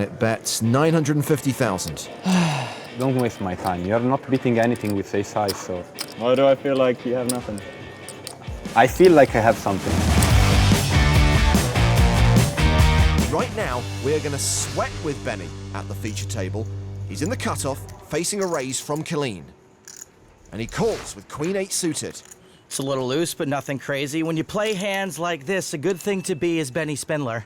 And it bets 950,000. Don't waste my time. You're not beating anything with ace high, so... Why do I feel like you have nothing? I feel like I have something. Right now, we're going to sweat with Benny at the feature table. He's in the cutoff, facing a raise from Colleen. And he calls with Queen 8 suited. It's a little loose, but nothing crazy. When you play hands like this, a good thing to be is Benny Spindler.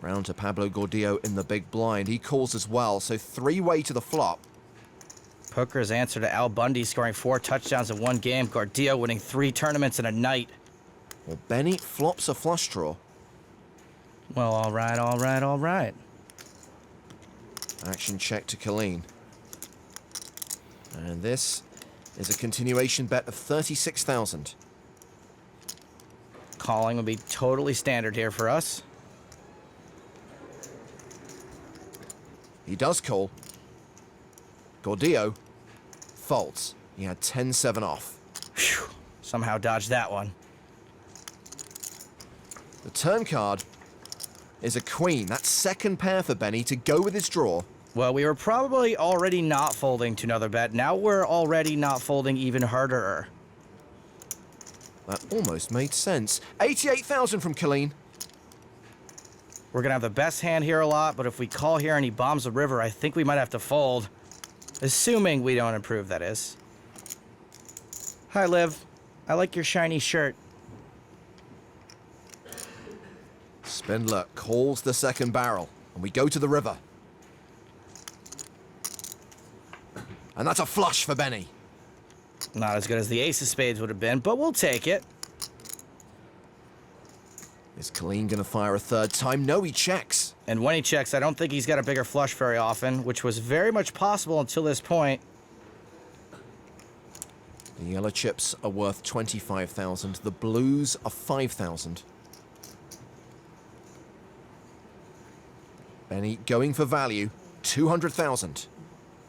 Round to Pablo Gordillo in the big blind. He calls as well, so three-way to the flop. Poker's answer to Al Bundy scoring 4 touchdowns in one game. Gordillo winning 3 tournaments in a night. Well, Benny flops a flush draw. Well, all right, all right, all right. Action check to Colleen. And this is a continuation bet of 36,000. Calling would be totally standard here for us. He does call. Gordillo folds. He had 10-7 off. Phew. Somehow dodged that one. The turn card is a queen. That's second pair for Benny to go with his draw. Well, we were probably already not folding to another bet. Now we're already not folding even harder. That almost made sense. 88,000 from Colleen. We're going to have the best hand here a lot, but if we call here and he bombs the river, I think we might have to fold. Assuming we don't improve, that is. Hi, Liv. I like your shiny shirt. Spindler calls the second barrel, and we go to the river. And that's a flush for Benny. Not as good as the ace of spades would have been, but we'll take it. Is Colleen going to fire a third time? No, he checks. And when he checks, I don't think he's got a bigger flush very often, which was very much possible until this point. The yellow chips are worth 25,000. The blues are 5,000. Benny going for value, 200,000.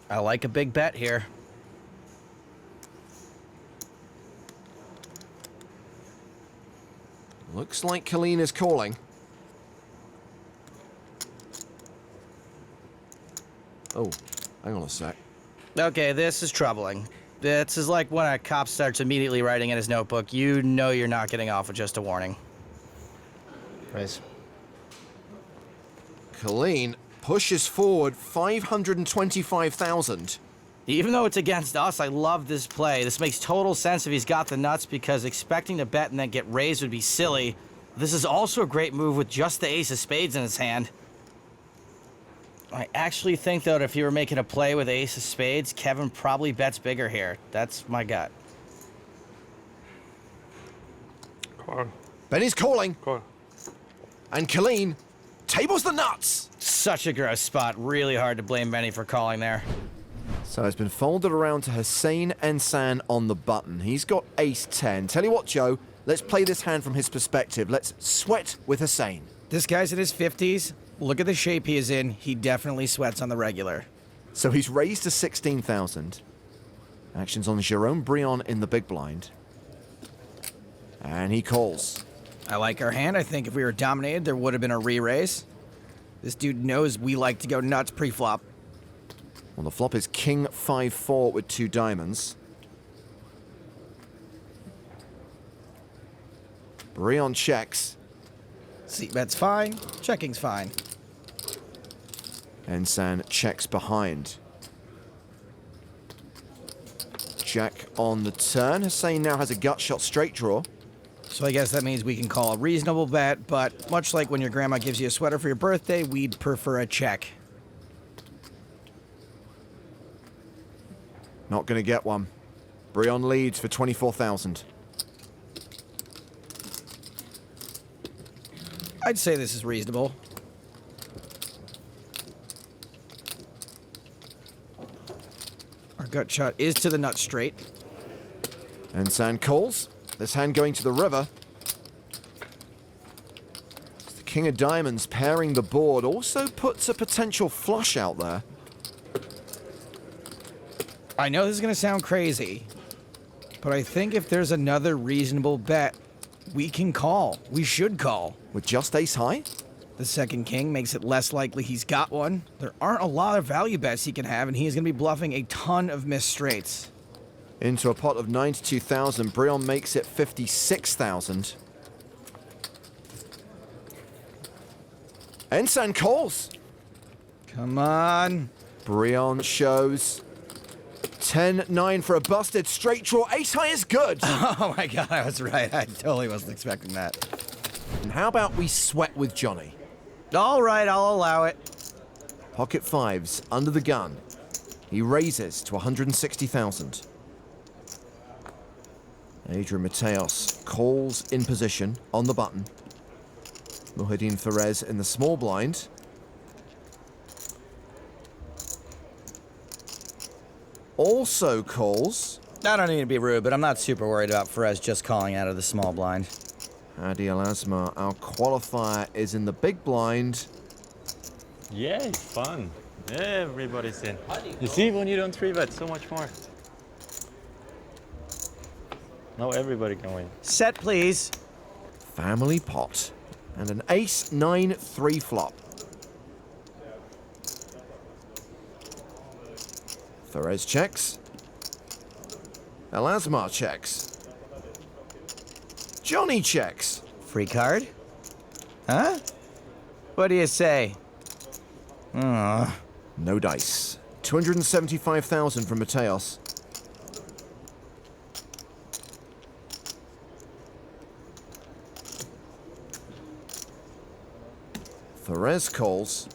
I like a big bet here. Looks like Colleen is calling. Oh, hang on a sec. Okay, this is troubling. This is like when a cop starts immediately writing in his notebook. You know you're not getting off with just a warning. Raise. Colleen pushes forward 525,000. Even though it's against us, I love this play. This makes total sense if he's got the nuts, because expecting to bet and then get raised would be silly. This is also a great move with just the ace of spades in his hand. I actually think, though, that if you were making a play with ace of spades, Kevin probably bets bigger here. That's my gut. Call. Benny's calling. Call. And Colleen tables the nuts. Such a gross spot. Really hard to blame Benny for calling there. So it's been folded around to Hussein Ensan on the button. He's got ace-10. Tell you what, Joe, let's play this hand from his perspective. Let's sweat with Hussein. This guy's in his 50s. Look at the shape he is in. He definitely sweats on the regular. So he's raised to 16,000. Action's on Jerome Brion in the big blind. And he calls. I like our hand. I think if we were dominated, there would have been a re-raise. This dude knows we like to go nuts pre-flop. Well, the flop is King 5-4 with 2 diamonds. Brion checks. C-bet's fine. Checking's fine. Ensan checks behind. Jack on the turn. Hussein now has a gut shot straight draw. So I guess that means we can call a reasonable bet, but much like when your grandma gives you a sweater for your birthday, we'd prefer a check. Not going to get one. Brion leads for 24,000. I'd say this is reasonable. Our gut shot is to the nut straight. Ensan calls. This hand going to the river. The King of Diamonds pairing the board also puts a potential flush out there. I know this is going to sound crazy, but I think if there's another reasonable bet, we can call. We should call. With just ace high? The second king makes it less likely he's got one. There aren't a lot of value bets he can have, and he is going to be bluffing a ton of missed straights. Into a pot of 92,000, Brion makes it 56,000. Ensign calls. Come on. Brion shows 10-9 for a busted straight draw. Ace high is good. Oh my god, I was right. I totally wasn't expecting that. And how about we sweat with Johnny? All right, I'll allow it. Pocket fives under the gun. He raises to 160,000. Adrian Mateos calls in position on the button. Muhyiddin Ferez in the small blind. Also calls. I don't need to be rude, but I'm not super worried about Ferez just calling out of the small blind. Hadi Al-Azmar, our qualifier, is in the big blind. Yeah, it's fun. Everybody's in. You see, when you don't 3-bet, so much more. Now everybody can win. Set, please. Family pot. And an ace-9 3-flop. Ferez checks. Al-Azmar checks. Johnny checks. Free card? Huh? What do you say? No dice. 275,000 from Mateos. Ferez calls.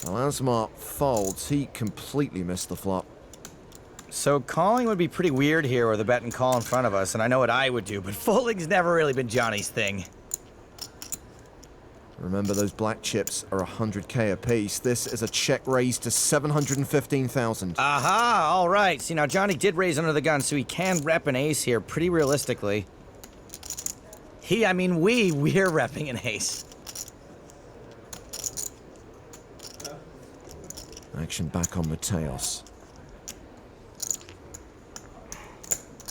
Al-Azmar folds. He completely missed the flop. So calling would be pretty weird here with a bet and call in front of us, and I know what I would do, but folding's never really been Johnny's thing. Remember, those black chips are 100k apiece. This is a check raise to 715,000. Aha, all right. See, now Johnny did raise under the gun, so he can rep an ace here pretty realistically. We're repping an ace. Action back on Mateos.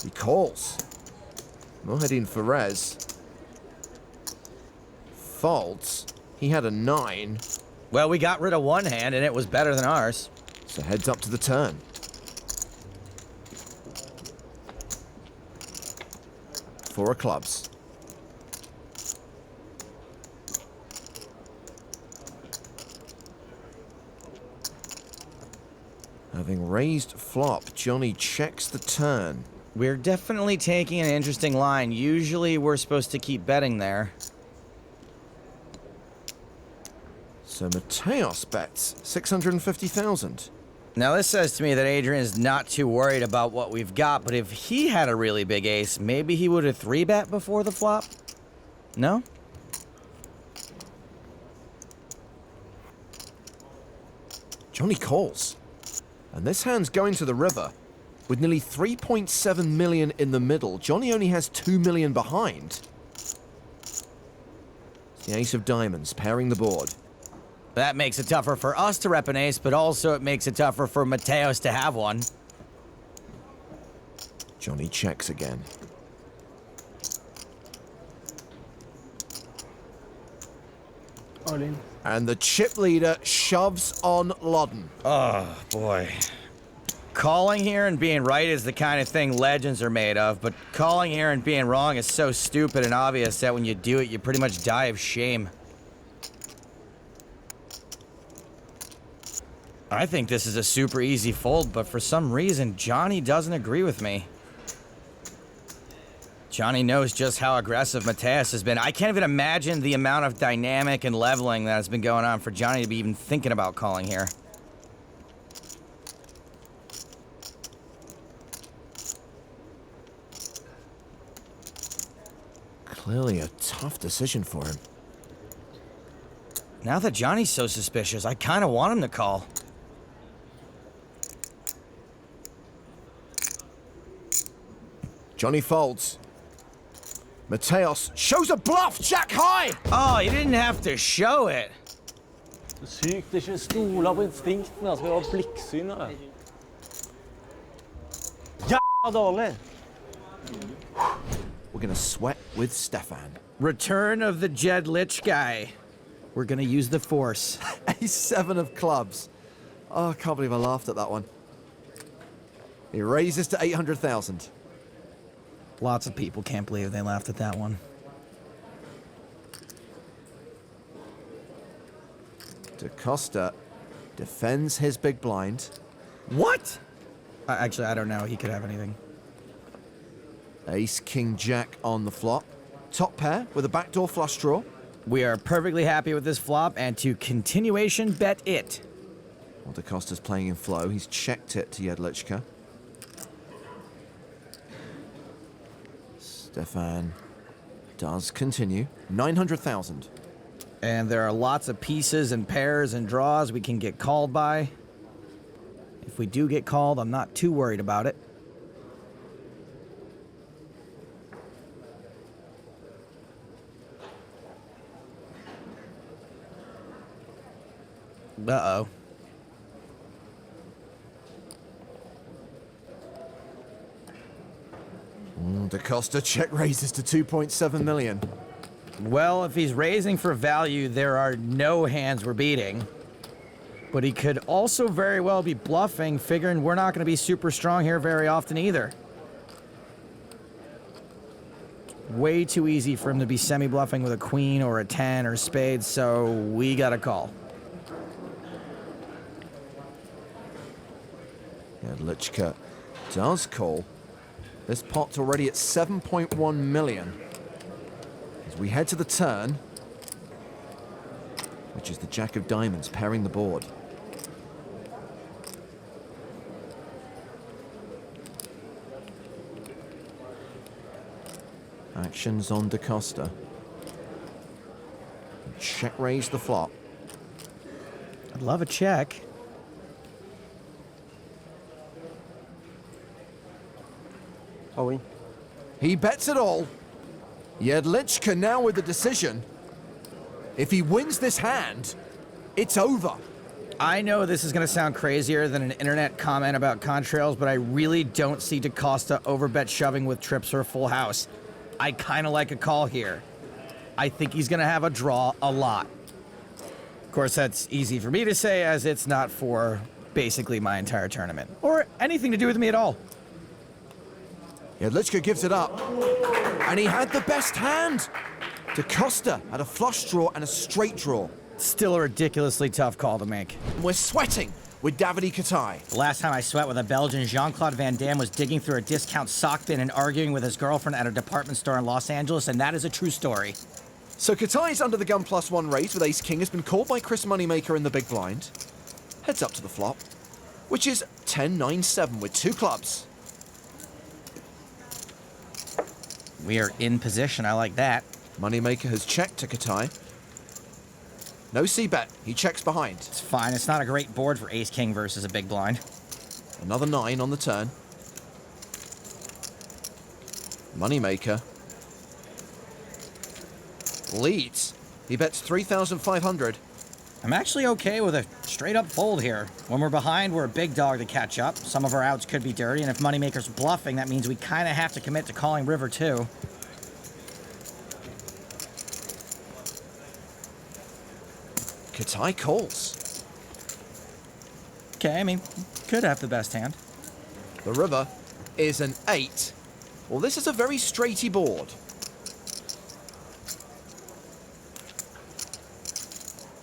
He calls. Muhyiddin Ferez folds. He had a 9. Well, we got rid of one hand, and it was better than ours. So heads up to the turn. Four of clubs. Having raised flop, Johnny checks the turn. We're definitely taking an interesting line. Usually we're supposed to keep betting there. So Mateos bets 650,000. Now this says to me that Adrian is not too worried about what we've got, but if he had a really big ace, maybe he would have 3-bet before the flop? No? Johnny calls. And this hand's going to the river. With nearly 3.7 million in the middle, Johnny only has 2 million behind. The ace of diamonds pairing the board. That makes it tougher for us to rep an ace, but also it makes it tougher for Mateos to have one. Johnny checks again. All in. And the chip leader shoves on Lodden. Oh, boy. Calling here and being right is the kind of thing legends are made of, but calling here and being wrong is so stupid and obvious that when you do it, you pretty much die of shame. I think this is a super easy fold, but for some reason, Johnny doesn't agree with me. Johnny knows just how aggressive Mateos has been. I can't even imagine the amount of dynamic and leveling that has been going on for Johnny to be even thinking about calling here. Clearly a tough decision for him. Now that Johnny's so suspicious, I kind of want him to call. Johnny folds. Mateos shows a bluff, jack high! Oh, he didn't have to show it. Sykt ikke stola på instinktene, skal ha blikksynere. Jævla dårlig! We're gonna sweat with Stefan. Return of the Jed Litch guy. We're gonna use the force. Ace 7 of clubs. Oh, I can't believe I laughed at that one. He raises to 800,000. Lots of people can't believe they laughed at that one. DaCosta defends his big blind. What? Actually, I don't know. He could have anything. Ace, king, jack on the flop. Top pair with a backdoor flush draw. We are perfectly happy with this flop, and to continuation bet it. Well, DaCosta's playing in flow. He's checked it to Jedlichka. Stefan does continue. 900,000. And there are lots of pieces and pairs and draws we can get called by. If we do get called, I'm not too worried about it. Uh-oh. DaCosta check raises to 2.7 million. Well, if he's raising for value, there are no hands we're beating. But he could also very well be bluffing, figuring we're not going to be super strong here very often either. Way too easy for him to be semi-bluffing with a queen or a 10 or spades, so we got to call. Jedlichka does call. This pot's already at 7.1 million. As we head to the turn, which is the jack of diamonds pairing the board. Actions on DaCosta. Check raise the flop. I'd love a check. Oh, oui. He bets it all. Jedlichka now with the decision. If he wins this hand, it's over. I know this is going to sound crazier than an internet comment about contrails, but I really don't see DaCosta overbet shoving with trips or a full house. I kind of like a call here. I think he's going to have a draw a lot. Of course, that's easy for me to say, as it's not for basically my entire tournament, or anything to do with me at all. Jedlichka gives it up, and he had the best hand. DaCosta had a flush draw and a straight draw. Still a ridiculously tough call to make. We're sweating with Davidi Kitai. The last time I sweat with a Belgian, Jean-Claude Van Damme was digging through a discount sock bin and arguing with his girlfriend at a department store in Los Angeles, and that is a true story. So Kitai's under the gun +1 raise with ace king has been called by Chris Moneymaker in the big blind. Heads up to the flop, which is 10-9-7 with 2 clubs. We are in position, I like that. Moneymaker has checked to Kitai. No c-bet, he checks behind. It's fine, it's not a great board for ace-king versus a big blind. Another 9 on the turn. Moneymaker leads. He bets 3,500. I'm actually okay with a straight-up fold here. When we're behind, we're a big dog to catch up. Some of our outs could be dirty, and if Moneymaker's bluffing, that means we kind of have to commit to calling river, too. Kitai calls. Okay, I mean, could have the best hand. The river is an 8. Well, this is a very straighty board.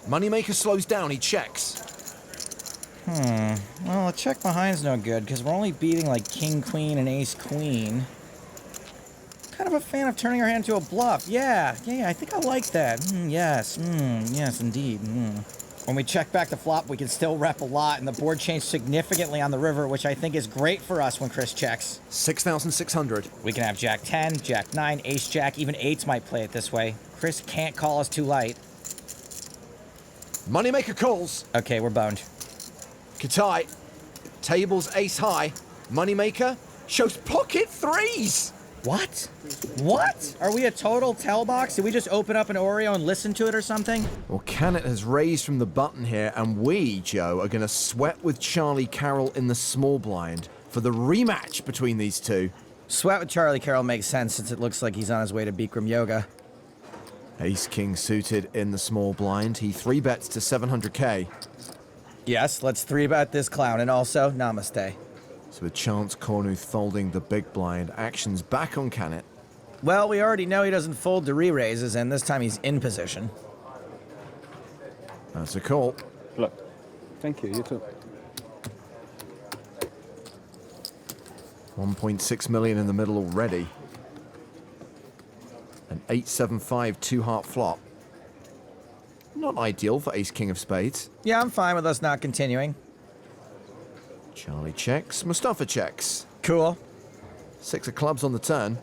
Moneymaker slows down, he checks. Well, a check behind's no good, because we're only beating, like, king-queen and ace-queen. Kind of a fan of turning our hand to a bluff. Yeah, I think I like that. Yes, indeed. When we check back the flop, we can still rep a lot, and the board changed significantly on the river, which I think is great for us when Chris checks. 6,600. We can have jack 10, jack 9, ace jack, even 8s might play it this way. Chris can't call us too light. Moneymaker calls. Okay, we're boned. Kitai, tables ace high. Moneymaker shows pocket 3s. What? What? Are we a total tell box? Did we just open up an Oreo and listen to it or something? Well, Canet has raised from the button here, and we, Joe, are going to sweat with Charlie Carrel in the small blind for the rematch between these two. Sweat with Charlie Carrel makes sense since it looks like he's on his way to Bikram Yoga. Ace-king suited in the small blind. He 3-bets to 700k. Yes, let's 3-bet this clown, and also, namaste. So with Chance Cornuth folding the big blind, action's back on Canet. Well, we already know he doesn't fold to re-raises, and this time he's in position. That's a call. Look. Thank you, you too. 1.6 million in the middle already. An 8-7-5 two-heart flop. Not ideal for ace-king of spades. Yeah, I'm fine with us not continuing. Charlie checks, Mustafa checks. Cool. 6 of clubs on the turn.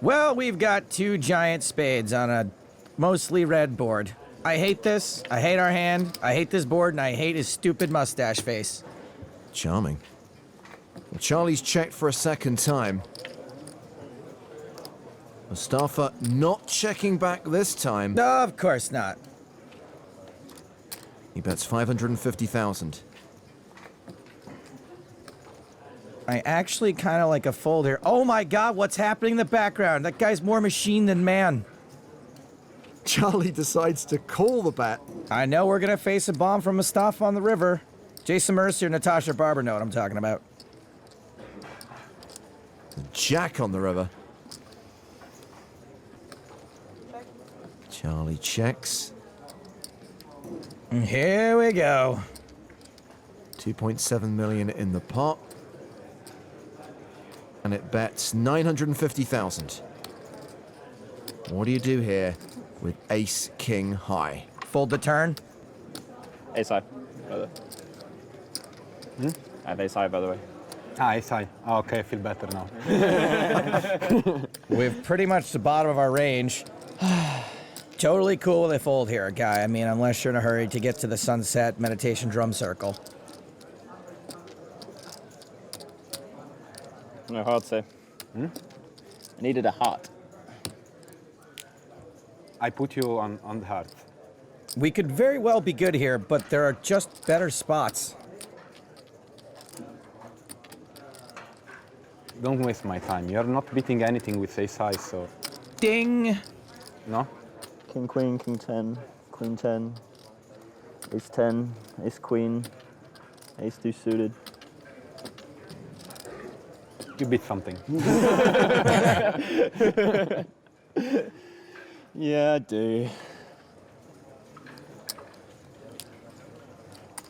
Well, we've got 2 giant spades on a mostly red board. I hate this, I hate our hand, I hate this board, and I hate his stupid mustache face. Charming. Well, Charlie's checked for a second time. Mustafa not checking back this time. No, of course not. He bets 550,000. I actually kind of like a fold here. Oh my god, what's happening in the background? That guy's more machine than man. Charlie decides to call the bet. I know we're gonna face a bomb from Mustafa on the river. Jason Mercier, Natasha Barber know what I'm talking about. Jack on the river. Charlie checks. And here we go. 2.7 million in the pot. And it bets 950,000. What do you do here with ace king high? Fold the turn. Ace high, brother. I have ace high, by the way. Ah, ace high. Ah, okay, I feel better now. We've pretty much the bottom of our range. Totally cool with a fold here, guy. I mean, unless you're in a hurry to get to the sunset meditation drum circle. No, hard save. I needed a heart. I put you on the heart. We could very well be good here, but there are just better spots. Don't waste my time. You're not beating anything with ace high, so... Ding! No? King, queen, king 10, queen 10, ace 10, ace queen, ace 2 suited. You beat something. Yeah, I do.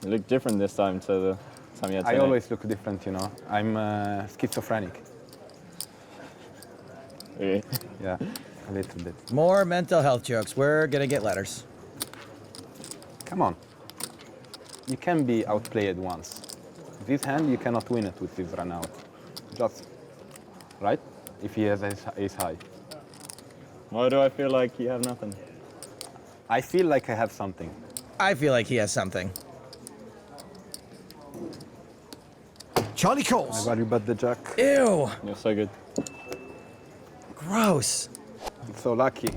You look different this time to the time you had I today. always look different, you know. I'm schizophrenic. Really? Yeah, a little bit. More mental health jokes. We're gonna get letters. Come on. You can be outplayed once. This hand, you cannot win it with this run out. Just, right? If he has ace high. Why do I feel like you have nothing? I feel like I have something. I feel like he has something. Charlie I calls. got you bet the jack. Ew! You're so good. Gross. So lucky.